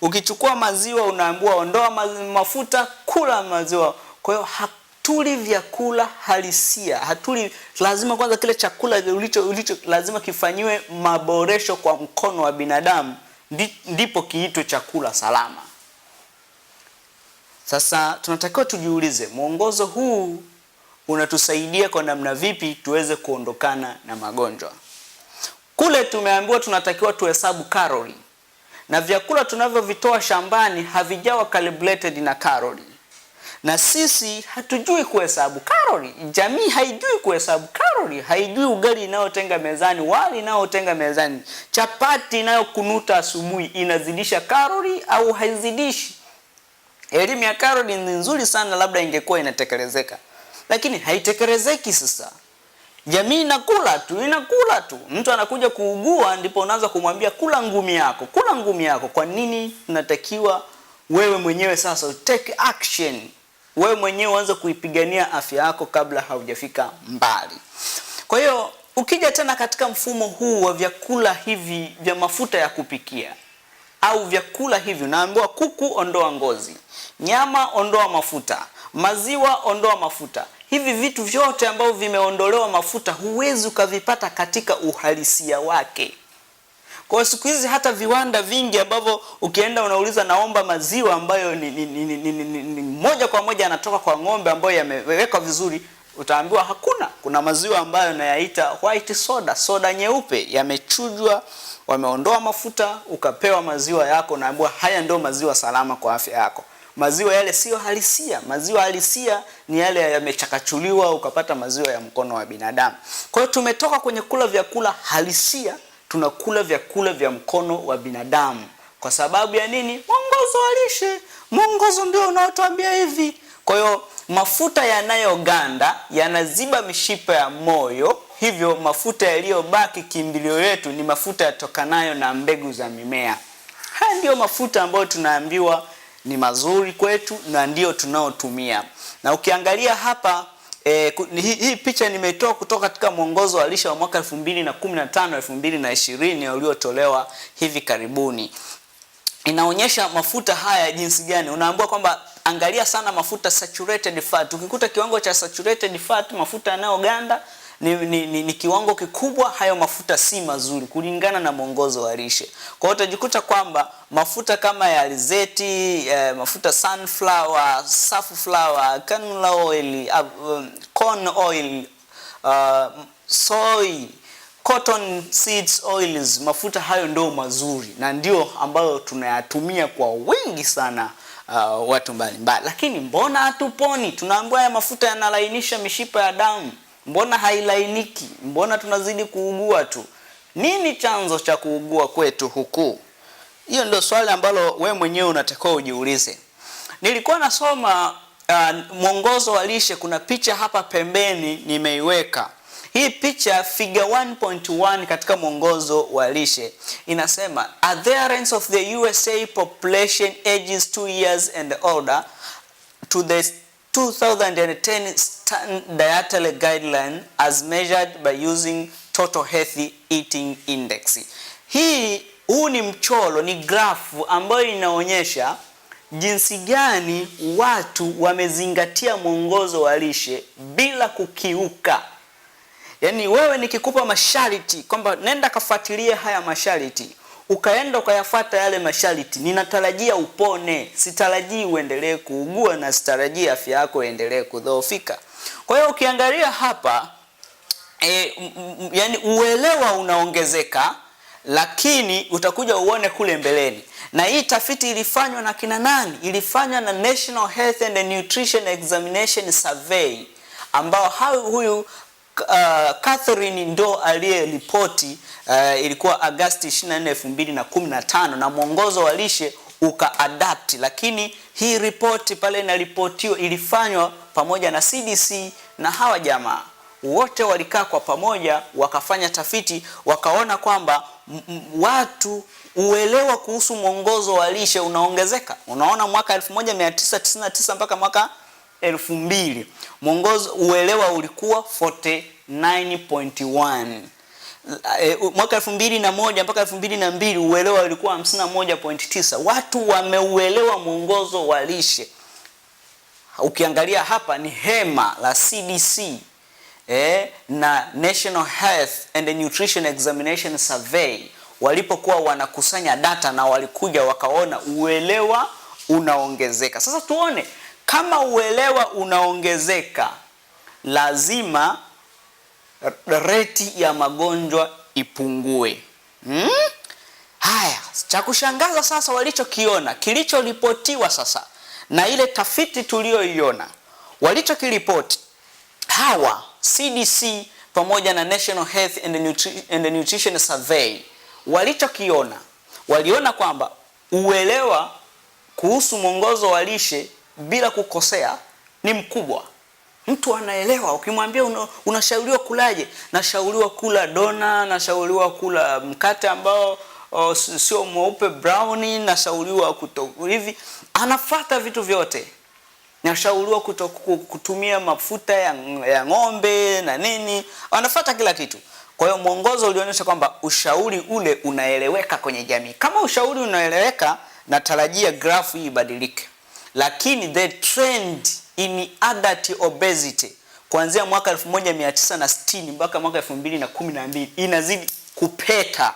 Speaker 1: Ukichukua maziwa unaambiwa ondoa mafuta, kula maziwa. Kwa hiyo hatuli vyakula halisia. Lazima kwanza kile chakula ulicho lazima kifanyiwe maboresho kwa mkono wa binadamu ndipo kiitwe chakula salama. Sasa tunatakiwa tujiulize, mwongozo huu unatusaidia kwa namna vipi tuweze kuondokana na magonjwa? Kule tumeambiwa tunatakiwa tuhesabu calorie, na vyakula tunavyovitoa shambani havijawa calibrated na calorie. na sisi hatujui kuhesabu kalori. Jamii haijui kuhesabu kalori, haijui ugali inayotenga mezani, wali inayotenga mezani, chapati inayokunuta asubuhi inazidisha kalori au haizidishi. Elimu ya kalori ni nzuri sana, labda ingekuwa inatekelezeka, lakini haitekelezeki. Sasa jamii inakula tu. Mtu anakuja kuugua, ndipo unaanza kumwambia kula ngumi yako, kula ngumi yako. Kwa nini tunatakiwa wewe mwenyewe sasa take action? Wewe mwenyewe uanze kuipigania afya yako kabla haujafika mbali. Kwa hiyo ukija tena katika mfumo huu wa vyakula hivi vya mafuta ya kupikia au vyakula hivi, naambiwa kuku ondoa ngozi, nyama ondoa mafuta, maziwa ondoa mafuta. Hivi vitu vyote ambavyo vimeondolewa mafuta huwezi ukavipata katika uhalisia wake. Kwa siku hizi hata viwanda vingi ambavyo ukienda unauliza naomba maziwa ambayo ni moja kwa moja yanatoka kwa ng'ombe ambayo yamewekwa vizuri, utaambiwa hakuna. Kuna maziwa ambayo nayaita white soda, soda nyeupe, yamechujwa, wameondoa mafuta, ukapewa maziwa yako, naambiwa haya ndio maziwa salama kwa afya yako. Maziwa yale sio halisia. Maziwa halisia ni yale yamechakachuliwa, ukapata maziwa ya mkono wa binadamu. Kwa hiyo tumetoka kwenye kula vyakula halisia, tunakula vyakula vya mkono wa binadamu. Kwa sababu ya nini? Mwongozo wa lishe. Mwongozo ndio unaotuambia hivi. Kwa hiyo mafuta yanayoganda yanaziba mishipa ya moyo, hivyo mafuta yaliyobaki kimbilio yetu ni mafuta yatokanayo na mbegu za mimea. Haya ndio mafuta ambayo tunaambiwa ni mazuri kwetu na ndio tunaotumia. Na ukiangalia hapa hii picha nimetoa kutoka katika mwongozo wa lishe wa mwaka 2015 2020 uliotolewa hivi karibuni. Inaonyesha mafuta haya jinsi gani. Unaambiwa kwamba angalia sana mafuta saturated fat. Ukikuta kiwango cha saturated fat, mafuta yanayoganda ni kiwango kikubwa, hayo mafuta si mazuri kulingana na mwongozo wa lishe. Kwa hiyo utajikuta kwamba mafuta kama ya alizeti, mafuta sunflower, safflower, canola oil, corn oil, soy, cotton seeds oils, mafuta hayo ndio mazuri na ndio ambayo tunayatumia kwa wingi sana watu mbalimbali. Lakini mbona hatuponi? Tunaambiwa haya mafuta yanalainisha mishipa ya damu. Mbona hailainiki? Mbona tunazidi kuugua tu? Nini chanzo cha kuugua kwetu huku? Hiyo ndio swali ambalo we mwenyewe unatakiwa ujiulize. Nilikuwa nasoma mwongozo wa lishe, kuna picha hapa pembeni nimeiweka. Hii picha figure 1.1 katika mwongozo wa lishe inasema adherence of the USA population ages 2 years and older to the 2010 dietary guideline as measured by using total healthy eating index. Huu ni mchoro, ni grafu ambayo inaonyesha jinsi gani watu wamezingatia mwongozo wa lishe bila kukiuka. Yaani wewe nikikupa masharti kwamba nenda kafuatilie haya masharti, ukaenda ukayafuata yale masharti, ninatarajia upone, sitarajii uendelee kuugua na sitarajii afya yako iendelee kudhoofika. Kwa hiyo ukiangalia hapa yani uelewa unaongezeka, lakini utakuja uone kule mbeleni. Na hii tafiti ilifanywa na kina nani? Ilifanywa na National Health and Nutrition Examination Survey, ambao huyu Catherine ndo aliyeripoti, ilikuwa Agosti 24, 2015, na mwongozo wa lishe ukaadapt. Lakini hii ripoti pale inaripotiwa ilifanywa pamoja na CDC, na hawa jamaa wote walikaa kwa pamoja wakafanya tafiti, wakaona kwamba watu uelewa kuhusu mwongozo wa lishe unaongezeka. Unaona mwaka 1999 mpaka mwaka 2000 mwongozo uelewa ulikuwa 49.1. Mwaka 2001 mpaka 2002 uelewa ulikuwa 51.9. Watu wameuelewa mwongozo wa lishe. Ukiangalia hapa ni hema la CDC na National Health and Nutrition Examination Survey walipokuwa wanakusanya data, na walikuja wakaona uelewa unaongezeka. Sasa tuone kama uelewa unaongezeka, lazima rate ya magonjwa ipungue. Haya, cha kushangaza sasa walichokiona, kilichoripotiwa sasa Na ile tafiti tuliyoiona walichokiripoti hawa CDC pamoja na National Health and Nutrition Survey, walichokiona, waliona kwamba uelewa kuhusu mwongozo wa lishe bila kukosea ni mkubwa. Mtu anaelewa, ukimwambia unashauriwa kulaje, nashauriwa kula dona, nashauriwa kula mkate ambao sio mweupe brownie, nashauriwa hivi, anafuata vitu vyote. Nashauriwa kutumia mafuta ya ng'ombe na nini, anafuata kila kitu. Kwa hiyo mwongozo ulionyesha kwamba ushauri ule unaeleweka kwenye jamii. Kama ushauri unaeleweka, natarajia grafu hii ibadilike. Lakini the trend in adult obesity kuanzia mwaka 1960 mpaka mwaka 2012 inazidi kupeta.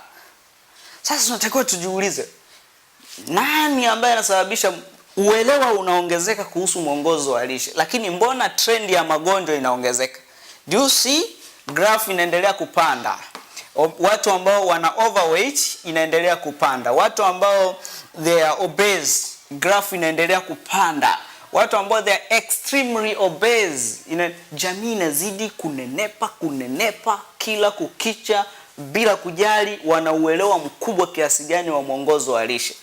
Speaker 1: Sasa tunatakiwa tujiulize, nani ambaye anasababisha uelewa unaongezeka kuhusu mwongozo wa lishe, lakini mbona trend ya magonjwa inaongezeka? Do you see graph inaendelea kupanda? Watu ambao wana overweight inaendelea kupanda. Watu ambao they are obese, graph inaendelea kupanda. Watu ambao they are extremely obese, jamii inazidi kunenepa kila kukicha, bila kujali wanauelewa mkubwa kiasi gani wa mwongozo wa lishe.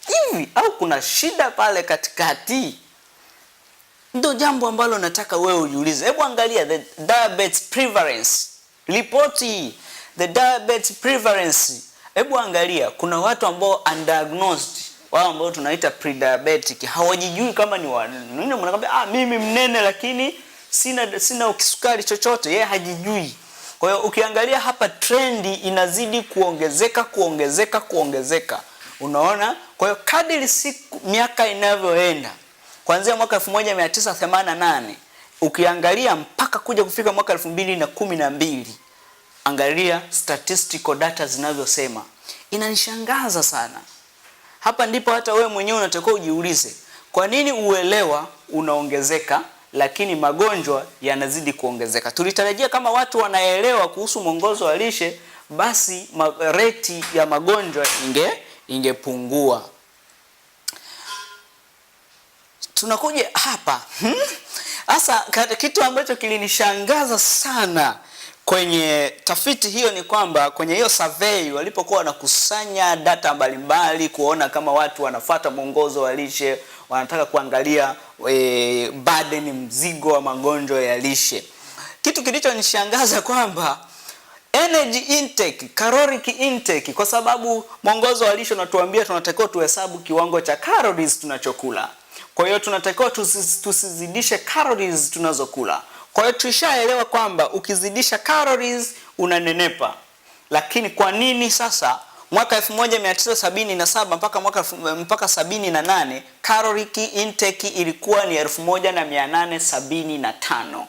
Speaker 1: Hivi au kuna shida pale katikati? Ndio jambo ambalo nataka wewe ujiulize. Hebu angalia the diabetes prevalence ripoti, the diabetes prevalence. Hebu angalia, kuna watu ambao undiagnosed, wao ambao tunaita prediabetic, hawajijui kama ni nini. Mnakwambia mimi mnene lakini sina kisukari chochote, yeye hajijui. Kwa hiyo ukiangalia hapa trendi inazidi kuongezeka. Unaona? Kwa hiyo kadiri miaka inavyoenda, kuanzia mwaka 1988 ukiangalia mpaka kuja kufika mwaka 2012, angalia statistical data zinavyosema, inanishangaza sana. Hapa ndipo hata wewe mwenyewe unatakiwa ujiulize, kwa nini uelewa unaongezeka lakini magonjwa yanazidi kuongezeka? Tulitarajia kama watu wanaelewa kuhusu mwongozo wa lishe, basi rate ya magonjwa ingepungua. Tunakuja hapa sasa, kitu ambacho kilinishangaza sana kwenye tafiti hiyo ni kwamba kwenye hiyo survey walipokuwa wanakusanya data mbalimbali kuona kama watu wanafuata mwongozo wa lishe, wanataka kuangalia burden, mzigo wa magonjwa ya lishe, kitu kilichonishangaza kwamba energy intake, caloric intake, kwa sababu mwongozo wa lishe unatuambia tunatakiwa tuhesabu kiwango cha calories tunachokula. Kwa hiyo tunatakiwa tusizidishe calories tunazokula. Kwa hiyo tushaelewa kwamba ukizidisha calories unanenepa. Lakini kwa nini sasa mwaka 1977 mpaka 78 caloric intake ilikuwa ni 1875?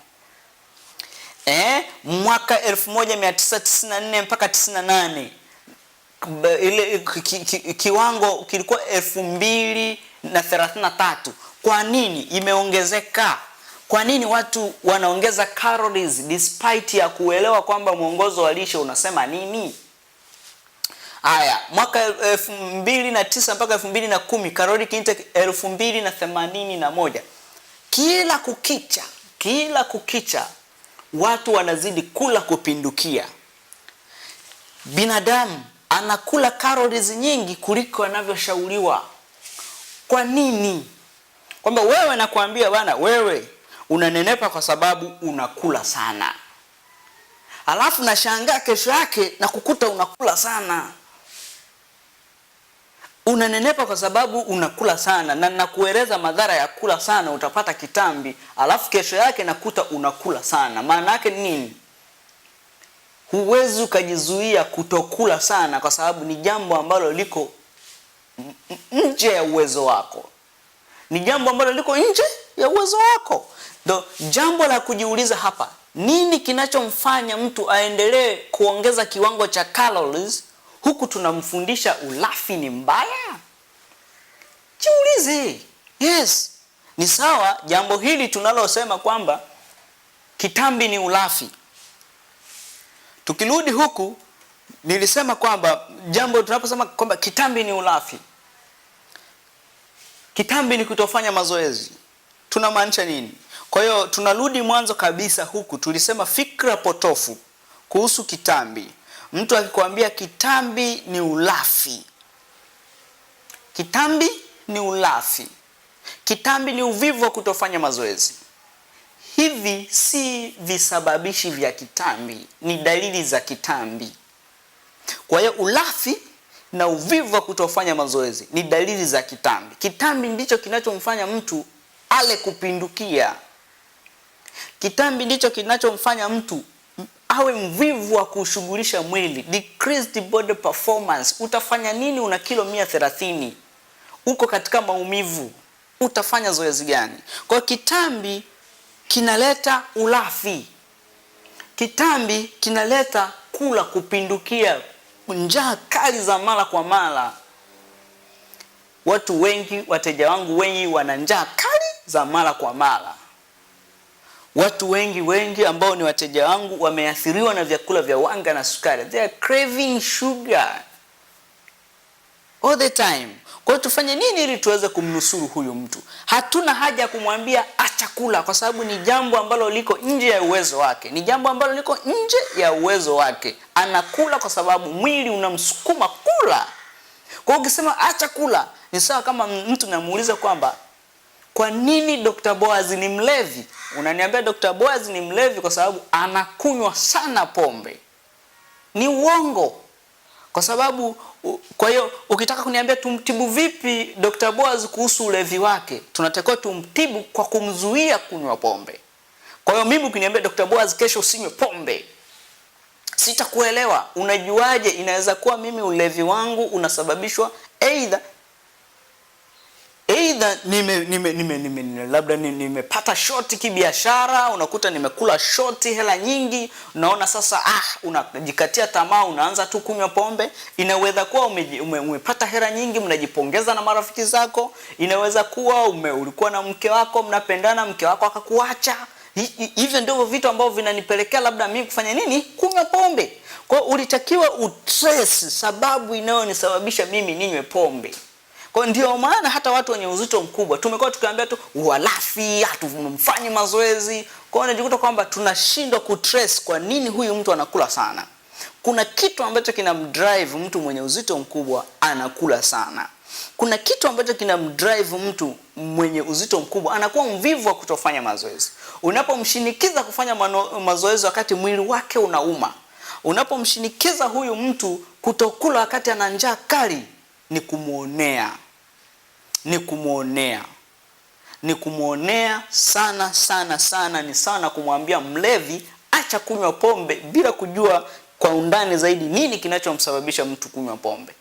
Speaker 1: Mwaka 1994 mpaka 98 ile kiwango kilikuwa 2033. Kwa nini imeongezeka? Kwa nini watu wanaongeza calories despite ya kuelewa kwamba mwongozo wa lishe unasema nini? Haya, mwaka 2009 mpaka 2010 caloric intake 2081. Kila kukicha watu wanazidi kula kupindukia. Binadamu anakula calories nyingi kuliko anavyoshauriwa. Kwa nini? Kwamba wewe nakwambia bana, wewe unanenepa kwa sababu unakula sana. Alafu nashangaa kesho yake na kukuta unakula sana. Unanenepa kwa sababu unakula sana, na nakueleza madhara ya kula sana, utapata kitambi. Alafu kesho yake nakuta unakula sana. Maana yake nini? Huwezi ukajizuia kutokula sana kwa sababu ni jambo ambalo liko nje ya uwezo wako. Ndio jambo la kujiuliza hapa. Nini kinachomfanya mtu aendelee kuongeza kiwango cha calories huku tunamfundisha ulafi ni mbaya? Jiulize. Yes, ni sawa jambo hili tunalosema kwamba kitambi ni ulafi. Tukirudi huku nilisema kwamba jambo tunaposema kwamba kitambi ni ulafi, Kitambi ni kutofanya mazoezi. Tunamaanisha nini? Kwa hiyo tunarudi mwanzo kabisa huku, tulisema fikra potofu kuhusu kitambi. Mtu akikwambia kitambi ni ulafi. Kitambi ni ulafi. Kitambi ni uvivu wa kutofanya mazoezi. Hivi si visababishi vya kitambi, ni dalili za kitambi. Kwa hiyo ulafi na uvivu wa kutofanya mazoezi ni dalili za kitambi. Kitambi ndicho kinachomfanya mtu ale kupindukia. Kitambi ndicho kinachomfanya mtu awe mvivu wa kushughulisha mwili, decreased body performance. Utafanya nini? Una kilo 130, uko katika maumivu, utafanya zoezi gani? Kwa kitambi kinaleta ulafi. Kitambi kinaleta kula kupindukia, njaa kali za mara kwa mara. Watu wengi, wateja wangu wengi wana njaa kali za mara kwa mara. Watu wengi ambao ni wateja wangu wameathiriwa na vyakula vya wanga na sukari. They are craving sugar all the time. Kwa hiyo tufanye nini ili tuweze kumnusuru huyu mtu? Hatuna haja ya kumwambia acha kula, kwa sababu ni jambo ambalo liko nje ya uwezo wake. Ni jambo ambalo liko nje ya uwezo wake. Anakula kwa sababu mwili unamsukuma kula. Kwa hiyo ukisema acha kula, ni sawa kama mtu namuuliza kwamba kwa nini Dr. Boaz ni mlevi? Unaniambia Dr. Boaz ni mlevi kwa sababu anakunywa sana pombe. Ni uongo. Kwa sababu, kwa hiyo ukitaka kuniambia tumtibu vipi Dr. Boaz kuhusu ulevi wake, tunatakiwa tumtibu kwa kumzuia kunywa pombe. Kwa hiyo mimi ukiniambia Dr. Boaz kesho usinywe pombe, sitakuelewa. Unajuaje? Inaweza kuwa mimi ulevi wangu unasababishwa either labda nimepata shoti kibiashara, unakuta nimekula shoti hela nyingi, unaona sasa unajikatia tamaa, unaanza tu kunywa pombe. Inaweza kuwa umepata hela nyingi, mnajipongeza na marafiki zako. Inaweza kuwa ulikuwa na mke wako, mnapendana, mke wako akakuacha. Hivyo ndivyo vitu ambavyo vinanipelekea labda mimi kufanya nini? Kunywa pombe. Kwa hiyo ulitakiwa utrace sababu inayonisababisha mimi ninywe pombe. Kwa ndio maana hata watu wenye uzito mkubwa tumekuwa tukiambia tu walafi, hatumfanyi mazoezi. Kwa hiyo unajikuta kwamba tunashindwa kutrace kwa nini huyu mtu anakula sana. Kuna kitu ambacho kinamdrive mtu mwenye uzito mkubwa anakula sana. Kuna kitu ambacho kinamdrive mtu mwenye uzito mkubwa anakuwa mvivu wa kutofanya mazoezi. Unapomshinikiza kufanya mazoezi wakati mwili wake unauma, unapomshinikiza huyu mtu kutokula wakati ana njaa kali, ni kumuonea. Ni kumuonea sana. Ni sana kumwambia mlevi acha kunywa pombe bila kujua kwa undani zaidi nini kinachomsababisha mtu kunywa pombe.